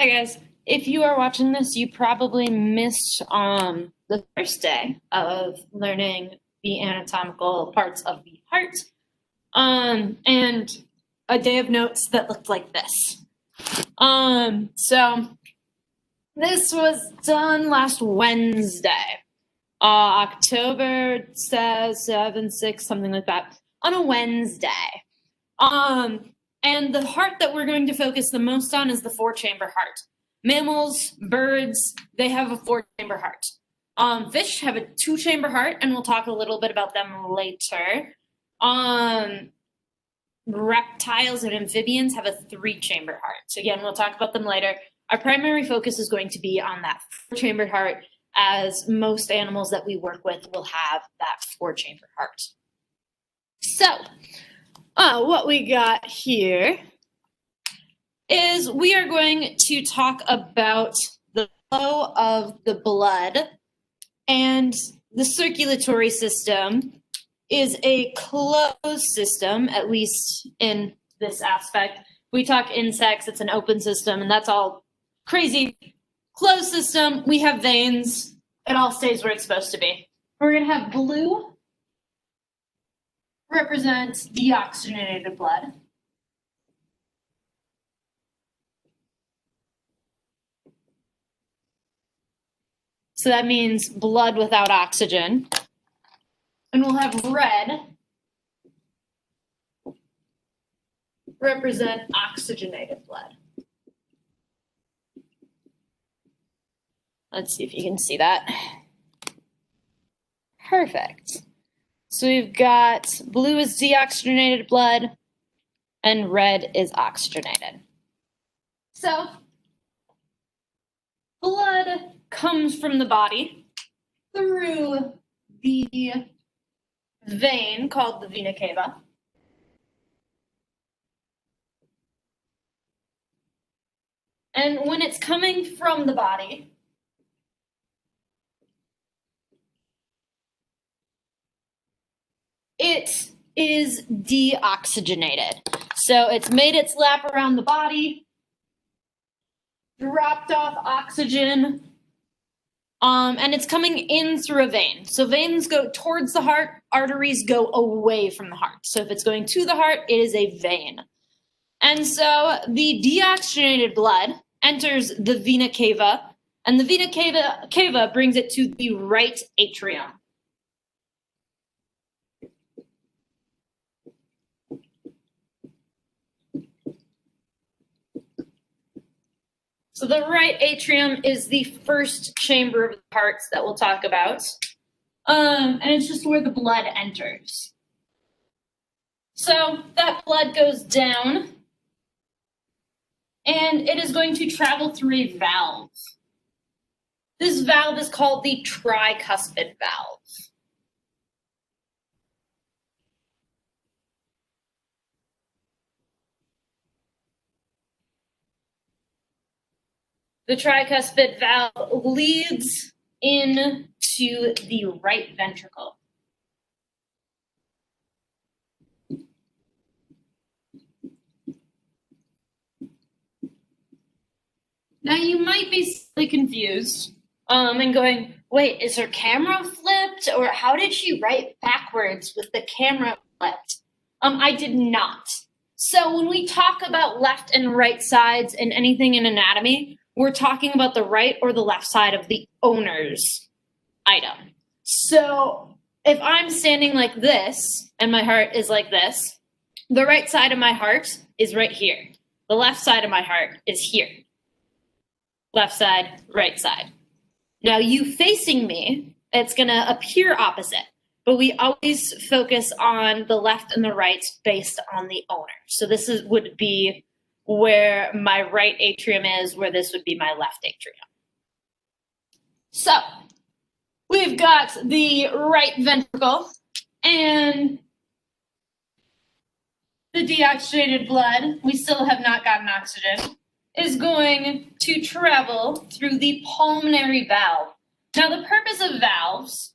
Hi guys. If you are watching this, you probably missed the first day of learning the anatomical parts of the heart, and a day of notes that looked like this. So this was done last Wednesday, October 7th, 6th, something like that, on a Wednesday. And the heart that we're going to focus the most on is the four-chamber heart. Mammals, birds, they have a four-chamber heart. Fish have a two-chamber heart, and we'll talk a little bit about them later. Reptiles and amphibians have a three-chamber heart. So again, we'll talk about them later. Our primary focus is going to be on that four-chamber heart, as most animals that we work with will have that four-chamber heart. So, what we got here is we are going to talk about the flow of the blood, and the circulatory system is a closed system, at least in this aspect. We talk insects, it's an open system, and that's all crazy. Closed system, we have veins, it all stays where it's supposed to be. We're going to have blue represent deoxygenated blood. So that means blood without oxygen. And we'll have red represent oxygenated blood. Let's see if you can see that. Perfect. So we've got blue is deoxygenated blood and red is oxygenated. So blood comes from the body through the vein called the vena cava. And when it's coming from the body, it is deoxygenated. So it's made its lap around the body, dropped off oxygen, and it's coming in through a vein. So veins go towards the heart, arteries go away from the heart. So if it's going to the heart, it is a vein. And so the deoxygenated blood enters the vena cava, and the vena cava brings it to the right atrium. So the right atrium is the first chamber of the heart that we'll talk about. And it's just where the blood enters. So that blood goes down, and it is going to travel through a valve. This valve is called the tricuspid valve. The tricuspid valve leads into the right ventricle. Now you might be slightly confused and going, wait, is her camera flipped? Or how did she write backwards with the camera flipped? I did not. So when we talk about left and right sides in anything in anatomy, we're talking about the right or the left side of the owner's item. So if I'm standing like this and my heart is like this, the right side of my heart is right here. The left side of my heart is here. Left side, right side. Now you facing me, it's going to appear opposite, but we always focus on the left and the right based on the owner. So this would be where my right atrium is, where this would be my left atrium. So we've got the right ventricle, and the deoxygenated blood, we still have not gotten oxygen, is going to travel through the pulmonary valve. Now the purpose of valves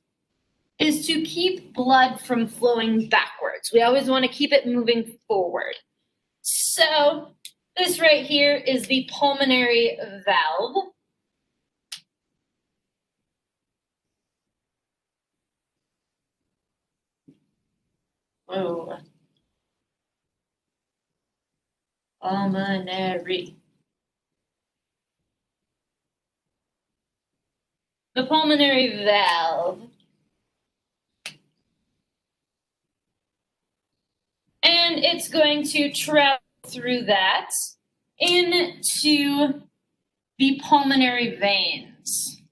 is to keep blood from flowing backwards. We always want to keep it moving forward. So This right here is the pulmonary valve. Whoa. Pulmonary. The pulmonary valve. And it's going to travel through that into the pulmonary veins.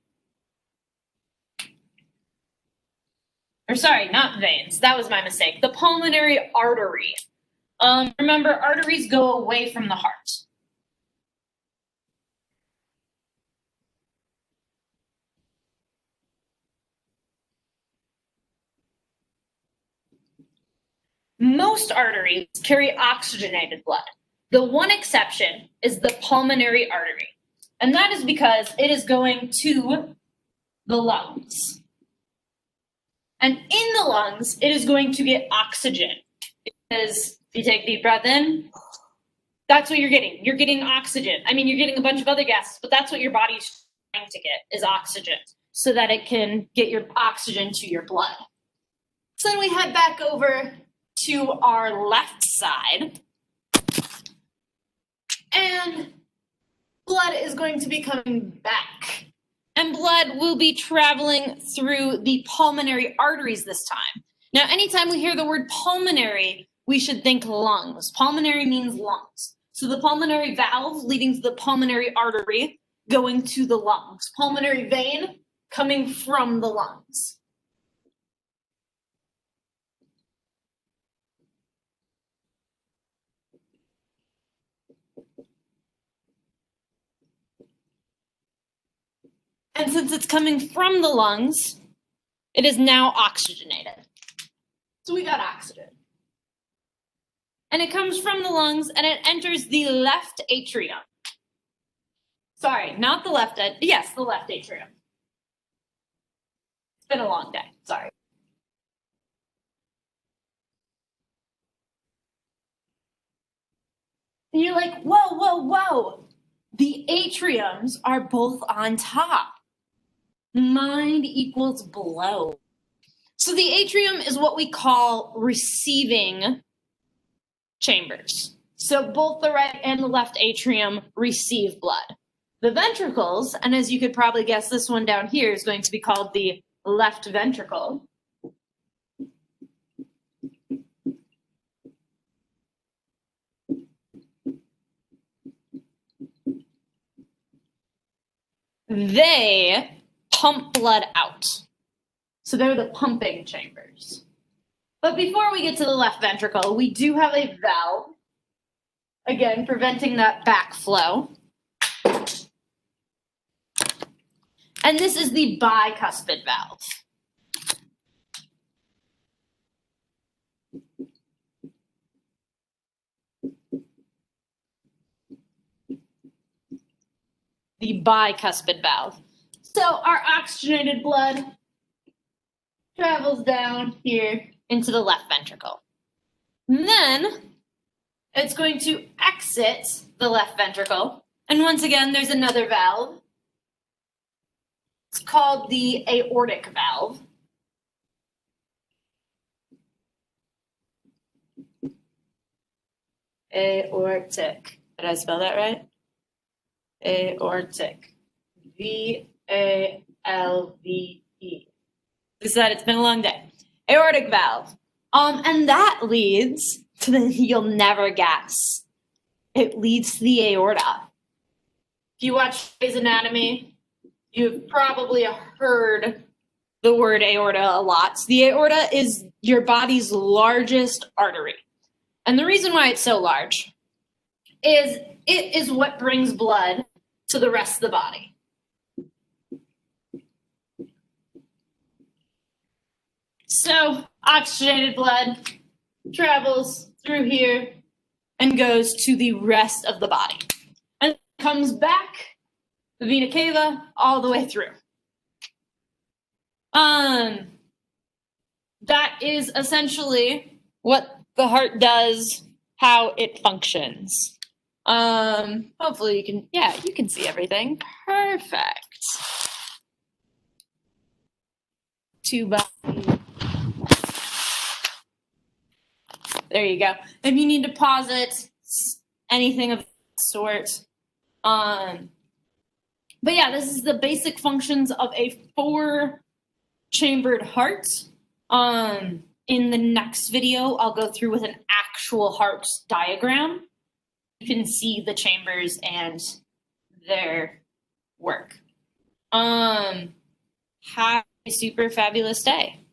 Or sorry, not veins. That was my mistake. The pulmonary artery. Remember, arteries go away from the heart. Most arteries carry oxygenated blood. The one exception is the pulmonary artery. And that is because it is going to the lungs. And in the lungs, it is going to get oxygen. Because if you take a deep breath in, that's what you're getting. You're getting oxygen. I mean, you're getting a bunch of other gases, but that's what your body's trying to get is oxygen so that it can get your oxygen to your blood. So then we head back over to our left side. And blood is going to be coming back. And blood will be traveling through the pulmonary arteries this time. Now, anytime we hear the word pulmonary, we should think lungs. Pulmonary means lungs. So the pulmonary valve leading to the pulmonary artery going to the lungs. Pulmonary vein coming from the lungs. And since it's coming from the lungs, it is now oxygenated. So we got oxygen. And it comes from the lungs and it enters the left atrium. Sorry, not the left, yes, the left atrium. It's been a long day, sorry. And you're like, whoa, whoa, whoa. The atriums are both on top. Mind equals below. So the atrium is what we call receiving chambers. So both the right and the left atrium receive blood. The ventricles, and as you could probably guess, this one down here is going to be called the left ventricle. They pump blood out. So they're the pumping chambers. But before we get to the left ventricle, we do have a valve, again, preventing that backflow. And this is the bicuspid valve. The bicuspid valve. So our oxygenated blood travels down here into the left ventricle. And then it's going to exit the left ventricle. And once again, there's another valve. It's called the aortic valve. Aortic. Did I spell that right? Aortic. V-A-L-V-E. Like I said, it's been a long day. Aortic valve. And that leads to the, you'll never guess. It leads to the aorta. If you watch Grey's Anatomy, you've probably heard the word aorta a lot. So the aorta is your body's largest artery. And the reason why it's so large is it is what brings blood to the rest of the body. So oxygenated blood travels through here and goes to the rest of the body. And comes back, the vena cava, all the way through. That is essentially what the heart does, how it functions. Hopefully you can see everything. Perfect. Two by. There you go. If you need to pause it, anything of that sort. But yeah, this is the basic functions of a 4-chambered heart. In the next video, I'll go through with an actual heart diagram. You can see the chambers and their work. Have a super fabulous day.